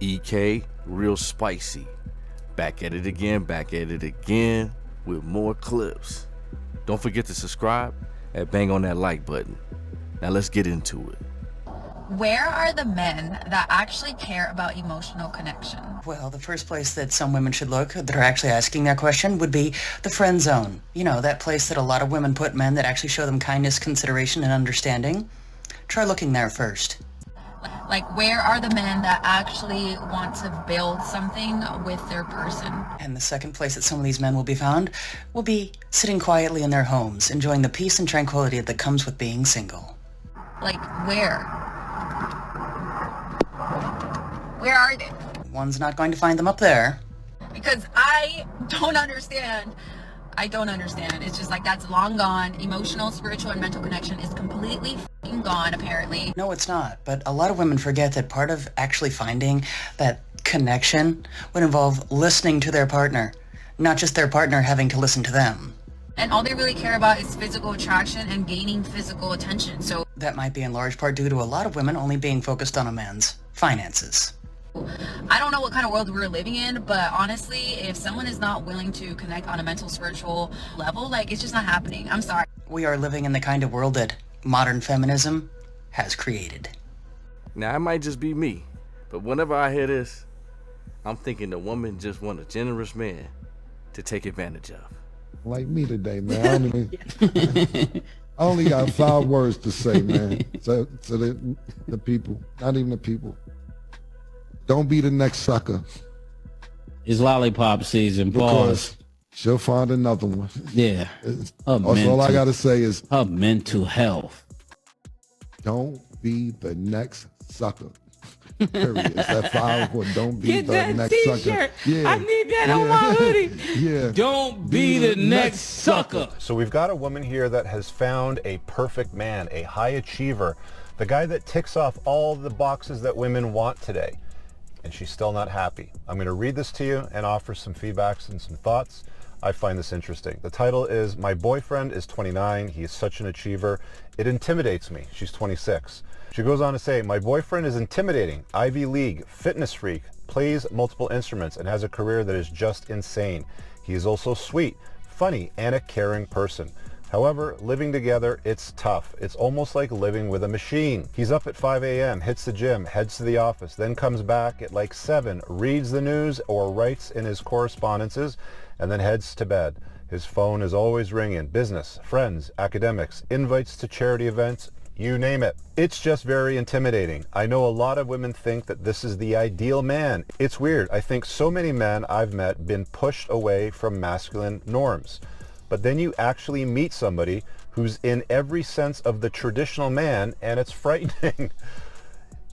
EK Reelspicy. Back at it again with more clips. Don't forget to subscribe and bang on that like button. Now let's get into it. Where are the men that actually care about emotional connection? Well, the first place that some women should look that are actually asking that question would be the friend zone. You know, that place that a lot of women put men that actually show them kindness, consideration, and understanding. Try looking there first. Like, where are the men that actually want to build something with their person? And the second place that some of these men will be found will be sitting quietly in their homes, enjoying the peace and tranquility that comes with being single. Like, where? Where are they? One's not going to find them up there. Because I don't understand. It's just like that's long gone. Emotional, spiritual, and mental connection is completely f***ing gone, apparently. No, it's not. But a lot of women forget that part of actually finding that connection would involve listening to their partner, not just their partner having to listen to them. And all they really care about is physical attraction and gaining physical attention. So that might be in large part due to a lot of women only being focused on a man's finances. I don't know what kind of world we're living in, but honestly, if someone is not willing to connect on a mental, spiritual level, like, it's just not happening. I'm sorry. We are living in the kind of world that modern feminism has created. Now, it might just be me, but whenever I hear this, I'm thinking the woman just want a generous man to take advantage of. Like me today, man. I only got 5 words to say, man. So the people, not even the people. Don't be the next sucker. It's lollipop season, because she'll find another one. Yeah. All I gotta say is her mental health. Don't be the next sucker. Period. It's that 5 word. Don't be the next sucker. Yeah. I need that on my hoodie. Yeah. Don't be the next sucker. So we've got a woman here that has found a perfect man, a high achiever, the guy that ticks off all the boxes that women want today. And she's still not happy. I'm going to read this to you and offer some feedbacks and some thoughts. I find this interesting. The title is, My Boyfriend is 29. He is such an achiever. It intimidates me. She's 26. She goes on to say, my boyfriend is intimidating, Ivy League, fitness freak, plays multiple instruments, and has a career that is just insane. He is also sweet, funny, and a caring person. However, living together, it's tough. It's almost like living with a machine. He's up at 5 a.m., hits the gym, heads to the office, then comes back at like 7, reads the news or writes in his correspondences, and then heads to bed. His phone is always ringing. Business, friends, academics, invites to charity events, you name it. It's just very intimidating. I know a lot of women think that this is the ideal man. It's weird. I think so many men I've met been pushed away from masculine norms. But then you actually meet somebody who's in every sense of the traditional man, and it's frightening.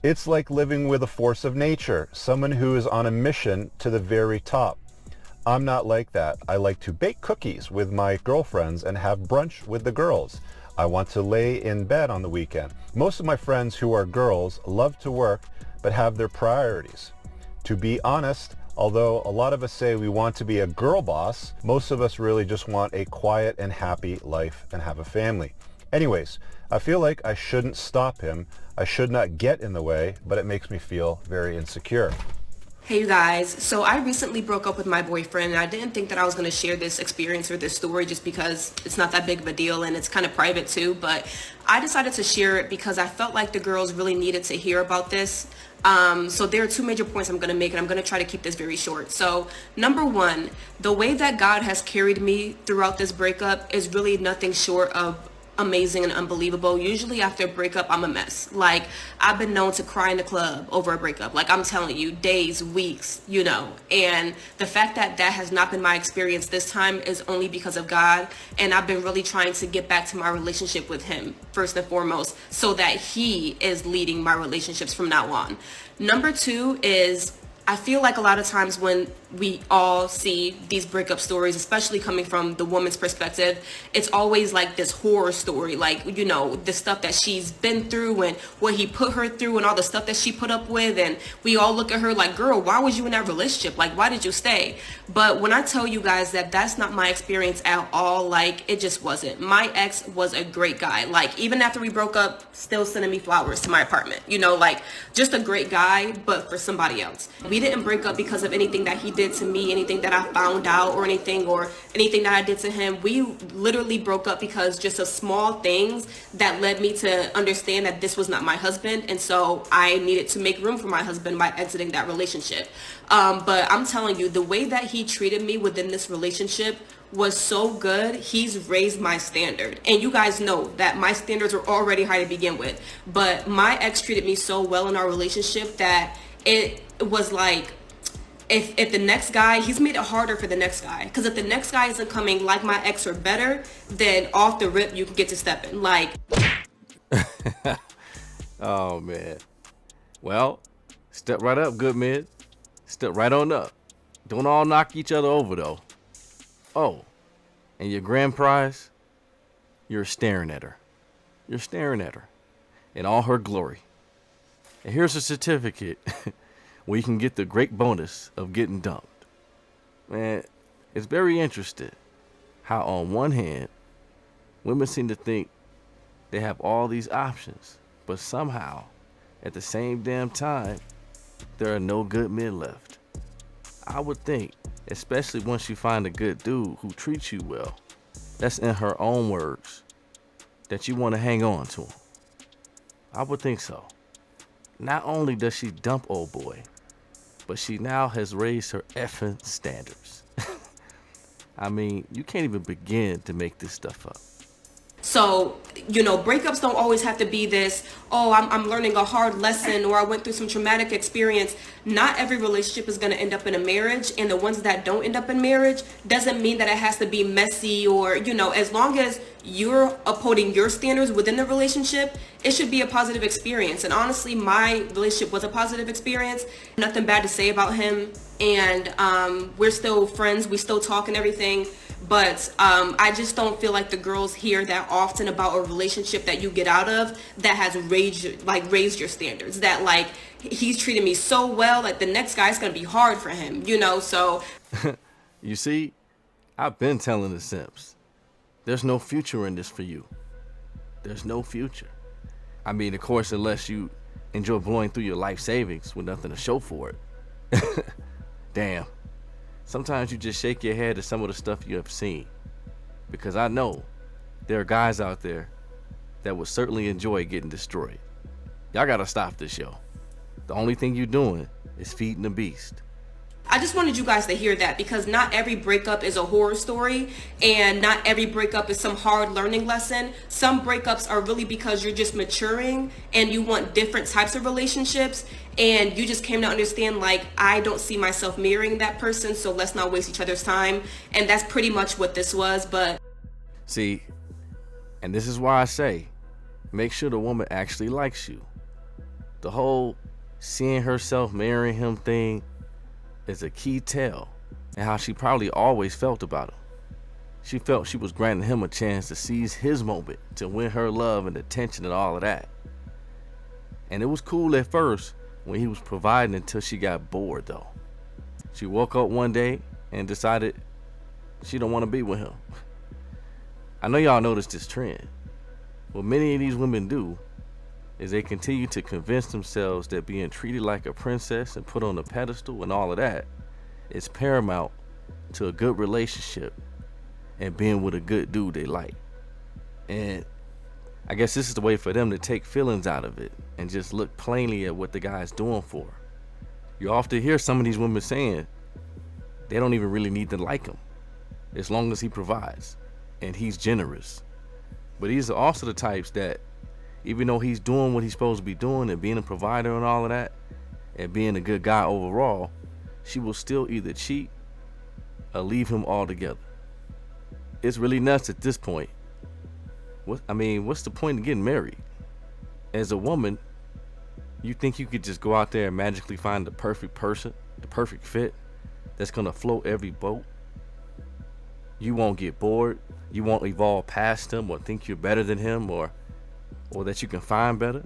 It's like living with a force of nature, someone who is on a mission to the very top. I'm not like that. I like to bake cookies with my girlfriends and have brunch with the girls. I want to lay in bed on the weekend. Most of my friends who are girls love to work, but have their priorities. To be honest, although a lot of us say we want to be a girl boss, most of us really just want a quiet and happy life and have a family. Anyways, I feel like I shouldn't stop him. I should not get in the way, but it makes me feel very insecure. Hey you guys, so I recently broke up with my boyfriend, and I didn't think that I was going to share this experience or this story just because it's not that big of a deal and it's kind of private too, but I decided to share it because I felt like the girls really needed to hear about this. So there are 2 major points I'm going to make, and I'm going to try to keep this very short. So number 1, the way that God has carried me throughout this breakup is really nothing short of amazing and unbelievable. Usually after a breakup, I'm a mess. Like, I've been known to cry in the club over a breakup. Like, I'm telling you, days, weeks, you know. And the fact that that has not been my experience this time is only because of God. And I've been really trying to get back to my relationship with him, first and foremost, so that he is leading my relationships from now on. Number 2 is I feel like a lot of times when we all see these breakup stories, especially coming from the woman's perspective, it's always like this horror story, like, you know, the stuff that she's been through and what he put her through and all the stuff that she put up with. And we all look at her like, girl, why was you in that relationship? Like, why did you stay? But when I tell you guys that that's not my experience at all, like, it just wasn't. My ex was a great guy. Like, even after we broke up, still sending me flowers to my apartment, you know, like, just a great guy, but for somebody else. We didn't break up because of anything that he did to me, anything that I found out or anything that I did to him. We literally broke up because just of small things that led me to understand that this was not my husband. And so I needed to make room for my husband by exiting that relationship. But I'm telling you, the way that he treated me within this relationship was so good. He's raised my standard. And you guys know that my standards are already high to begin with. But my ex treated me so well in our relationship that it was like, if the next guy, he's made it harder for the next guy. Because if the next guy isn't coming like my ex or better, then off the rip, you can get to stepping. Like. Oh, man. Well, step right up, good men. Step right on up. Don't all knock each other over, though. Oh, and your grand prize? You're staring at her. You're staring at her in all her glory. And here's a certificate where you can get the great bonus of getting dumped. Man, it's very interesting how on one hand, women seem to think they have all these options, but somehow, at the same damn time, there are no good men left. I would think, especially once you find a good dude who treats you well, that's in her own words, that you want to hang on to him. I would think so. Not only does she dump old boy, but she now has raised her effing standards. I mean, you can't even begin to make this stuff up. So, you know, breakups don't always have to be this, oh, I'm learning a hard lesson or I went through some traumatic experience. Not every relationship is going to end up in a marriage, and the ones that don't end up in marriage doesn't mean that it has to be messy or, you know, as long as you're upholding your standards within the relationship, it should be a positive experience. And honestly, my relationship was a positive experience. Nothing bad to say about him. And we're still friends. We still talk and everything. But I just don't feel like the girls hear that often about a relationship that you get out of that has raised your standards. That like he's treating me so well, like the next guy's gonna be hard for him, you know. So you see, I've been telling the simps, there's no future in this for you. There's no future. I mean, of course, unless you enjoy blowing through your life savings with nothing to show for it. Damn. Sometimes you just shake your head at some of the stuff you have seen. Because I know there are guys out there that would certainly enjoy getting destroyed. Y'all gotta stop this show. The only thing you're doing is feeding the beast. I just wanted you guys to hear that, because not every breakup is a horror story and not every breakup is some hard learning lesson. Some breakups are really because you're just maturing and you want different types of relationships, and you just came to understand, like, I don't see myself marrying that person, so let's not waste each other's time. And that's pretty much what this was. But see, and this is why I say, make sure the woman actually likes you. The whole seeing herself marrying him thing is a key tell in how she probably always felt about him. She felt she was granting him a chance to seize his moment, to win her love and attention and all of that. And it was cool at first when he was providing, until she got bored though. She woke up one day and decided she don't want to be with him. I know y'all noticed this trend. What many of these women do is they continue to convince themselves that being treated like a princess and put on a pedestal and all of that is paramount to a good relationship and being with a good dude they like. And I guess this is the way for them to take feelings out of it and just look plainly at what the guy's doing for her. You often hear some of these women saying they don't even really need to like him as long as he provides and he's generous. But these are also the types that, even though he's doing what he's supposed to be doing and being a provider and all of that and being a good guy overall, she will still either cheat or leave him altogether. It's really nuts at this point. What's the point of getting married? As a woman, you think you could just go out there and magically find the perfect person the perfect fit that's gonna float every boat. You won't get bored. You won't evolve past him or think you're better than him or that you can find better.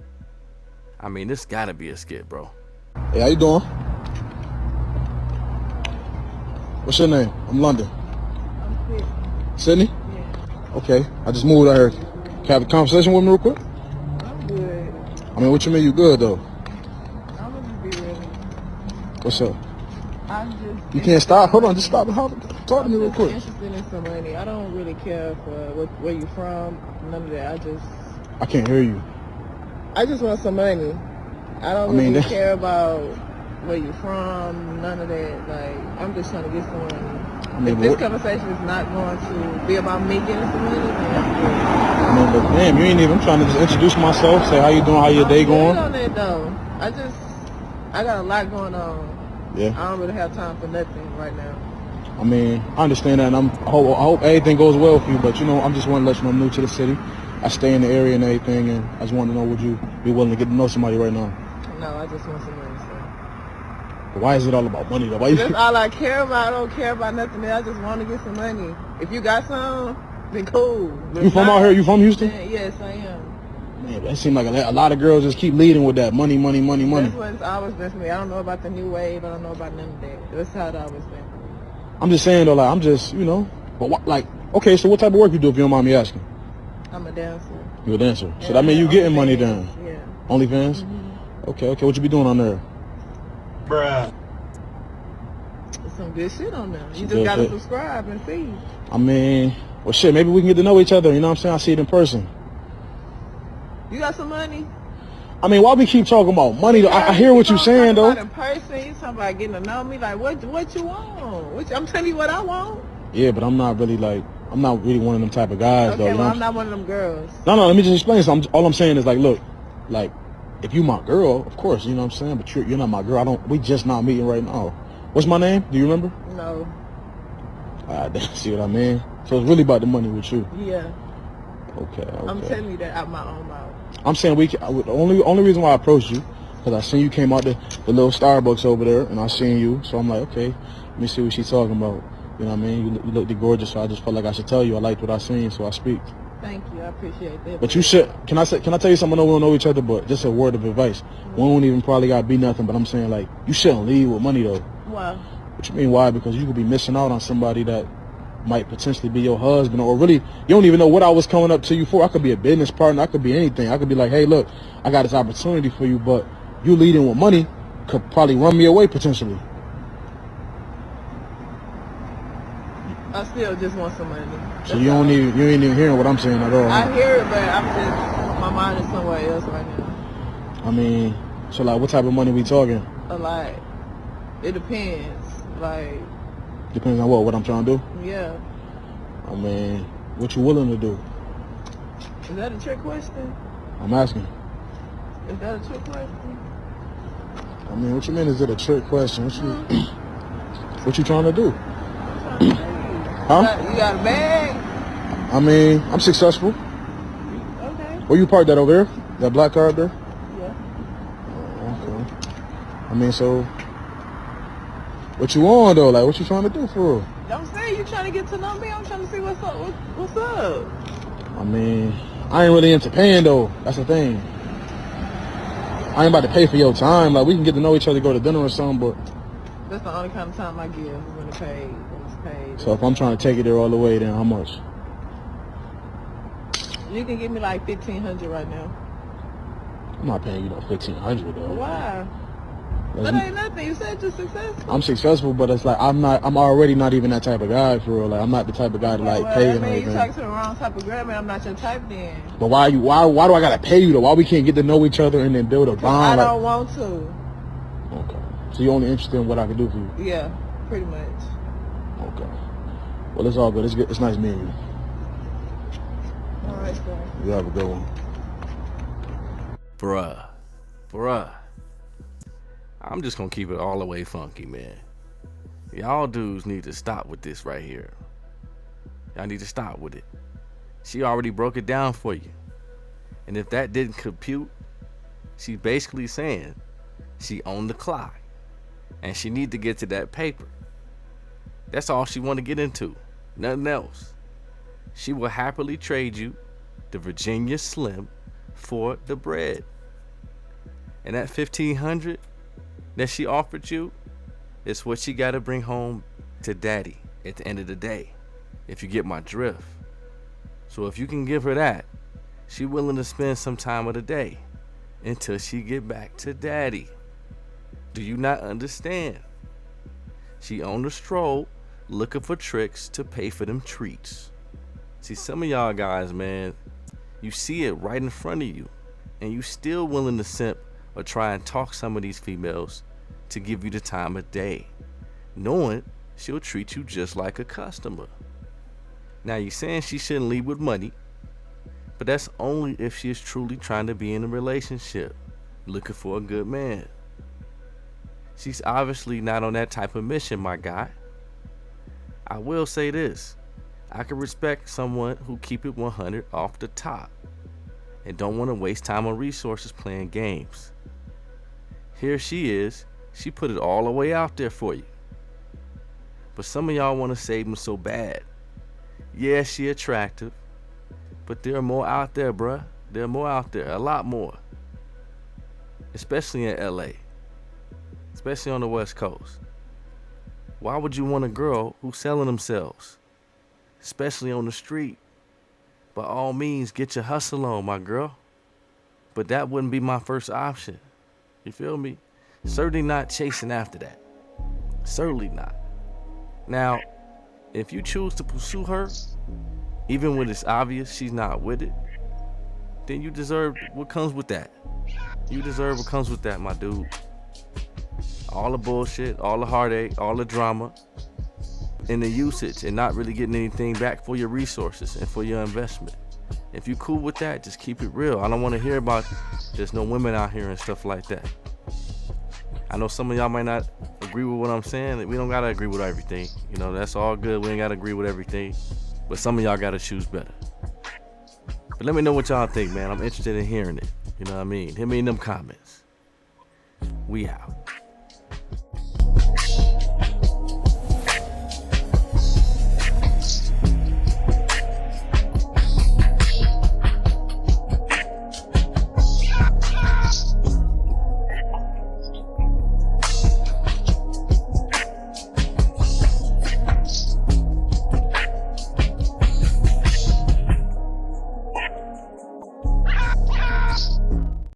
I mean, this gotta be a skit, bro. Hey, how you doing? What's your name? I'm London. I'm Sydney. Sydney? Yeah. Okay. I just moved out here. Can I have a conversation with me real quick? I'm good. I mean, what you mean you good, though? I'm gonna be real. What's up? I'm just. You can't stop? Hold on, just stop and talk to me real I'm quick. interested in some money. I don't really care for where you from. None of that. I can't hear you. I just want some money. I don't really care about where you from. None of that. Like, I'm just trying to get some money. I mean, if this conversation is not going to be about me getting some money, then I'm good. I mean, but damn, you ain't even trying to just introduce myself, say how you doing, how your day going. I'm good on that though. I got a lot going on. Yeah. I don't really have time for nothing right now. I mean, I understand that, and I hope everything goes well for you, but you know, I'm just wanting to let you know I'm new to the city. I stay in the area and everything, and I just want to know, would you be willing to get to know somebody right now? No, I just want some money, so. But why is it all about money, though? Why That's all I care about. I don't care about nothing else. I just want to get some money. If you got some, then cool. You from out here? You from Houston? Yes, I am. Man, that seems like a lot of girls just keep leading with that money. That's what it's always been for me. I don't know about the new wave. I don't know about none of that. That's how it always been. I'm just saying, though, like, I'm just, you know, but what, like, okay, so what type of work you do if you don't mind me asking? I'm a dancer. You're a dancer. So that mean you getting money then? Yeah. OnlyFans? Mm-hmm. Okay, what you be doing on there? Bruh. Some good shit on there. You just gotta subscribe and see. I mean, well, shit, maybe we can get to know each other. You know what I'm saying? I see it in person. You got some money? I mean, why we keep talking about money, though? I hear what you're saying, though. In person, you talking about getting to know me. Like, what you want? I'm telling you what I want. Yeah, but I'm not really one of them type of guys, okay, though. You well, know I'm not one of them girls. No, let me just explain something. All I'm saying is, like, look, like, if you my girl, of course, you know what I'm saying? But you're not my girl. We just not meeting right now. What's my name? Do you remember? No. See what I mean? So it's really about the money with you. Yeah. Okay. I'm telling you that out my own mouth. I'm saying the only reason why I approached you, because I seen you came out the little Starbucks over there, and I seen you, so I'm like, okay, let me see what she's talking about. You know what I mean? You looked gorgeous, so I just felt like I should tell you I liked what I seen, so I speak. Thank you, I appreciate that. But you should. Can I tell you something? I know we don't know each other, but just a word of advice. We don't even probably gotta be nothing, but I'm saying, like, you shouldn't leave with money though. Why? What you mean why? Because you could be missing out on somebody that might potentially be your husband, or really, you don't even know what I was coming up to you for. I could be a business partner. I could be anything. I could be like, hey, look, I got this opportunity for you, but you leading with money could probably run me away potentially. I still just want some money. So you ain't even hearing what I'm saying at all. I hear it, but my mind is somewhere else right now. I mean, so like, what type of money we talking? A lot. It depends. Like. Depends on what I'm trying to do? Yeah. I mean, what you willing to do? Is that a trick question? I'm asking. Is that a trick question? I mean, what you mean is it a trick question? What you trying to do? Huh? You got a bag? I mean, I'm successful. Okay. Where you parked that over there? That black car up there? Yeah. Okay. I mean, so what you on though? Like, what you trying to do for real? Don't say you trying to get to know me. I'm trying to see what's up. What's up? I mean, I ain't really into paying though. That's the thing. I ain't about to pay for your time. Like, we can get to know each other, go to dinner or something, but that's the only kind of time I give when it's paid. So if I'm trying to take it there all the way, then how much? You can give me like $1,500 right now. I'm not paying you no $1,500 though. Why? That ain't nothing. You said you're successful. I'm successful, but it's like I'm already not even that type of guy for real. Like, I'm not the type of guy to pay and everything. You talking to the wrong type of girl, man. I'm not your type then. But why do I gotta pay you though? Why we can't get to know each other and then build a bond? I don't want to. Okay. So you're only interested in what I can do for you? Yeah, pretty much. Okay. Well, it's all good. It's good. It's nice meeting you. All right, sir. You have a good one. Bruh. I'm just gonna keep it all the way funky, man. Y'all dudes need to stop with this right here. Y'all need to stop with it. She already broke it down for you. And if that didn't compute, she's basically saying she on the clock. and she need to get to that paper. That's all she want to get into, nothing else. She will happily trade you the Virginia Slim for the bread. And that $1,500 that she offered you is what she got to bring home to daddy at the end of the day, if you get my drift. So if you can give her that, she willing to spend some time of the day until she get back to daddy. Do you not understand? She on the stroll looking for tricks to pay for them treats. See, some of y'all guys, man, you see it right in front of you, and you still willing to simp or try and talk some of these females to give you the time of day, knowing she'll treat you just like a customer. Now, you saying she shouldn't leave with money, but that's only if she is truly trying to be in a relationship, looking for a good man. She's obviously not on that type of mission, my guy. I will say this, I can respect someone who keep it 100 off the top and don't want to waste time or resources playing games. Here she is, she put it all the way out there for you. But some of y'all want to save them so bad. Yeah, she attractive, but there are more out there, bruh. There are more out there, a lot more. Especially in LA. Especially on the West Coast. Why would you want a girl who's selling themselves? Especially on the street. By all means, get your hustle on, my girl. But that wouldn't be my first option. You feel me? Certainly not chasing after that. Certainly not. Now, if you choose to pursue her, even when it's obvious she's not with it, then you deserve what comes with that. You deserve what comes with that, my dude. All the bullshit, all the heartache, all the drama, and the usage, and not really getting anything back for your resources and for your investment. If you cool with that, just keep it real. I don't want to hear about there's no women out here and stuff like that. I know some of y'all might not agree with what I'm saying. We don't gotta agree with everything. You know, that's all good. We ain't gotta agree with everything. But some of y'all gotta choose better. But let me know what y'all think, man. I'm interested in hearing it. You know what I mean? Hit me in them comments. We out.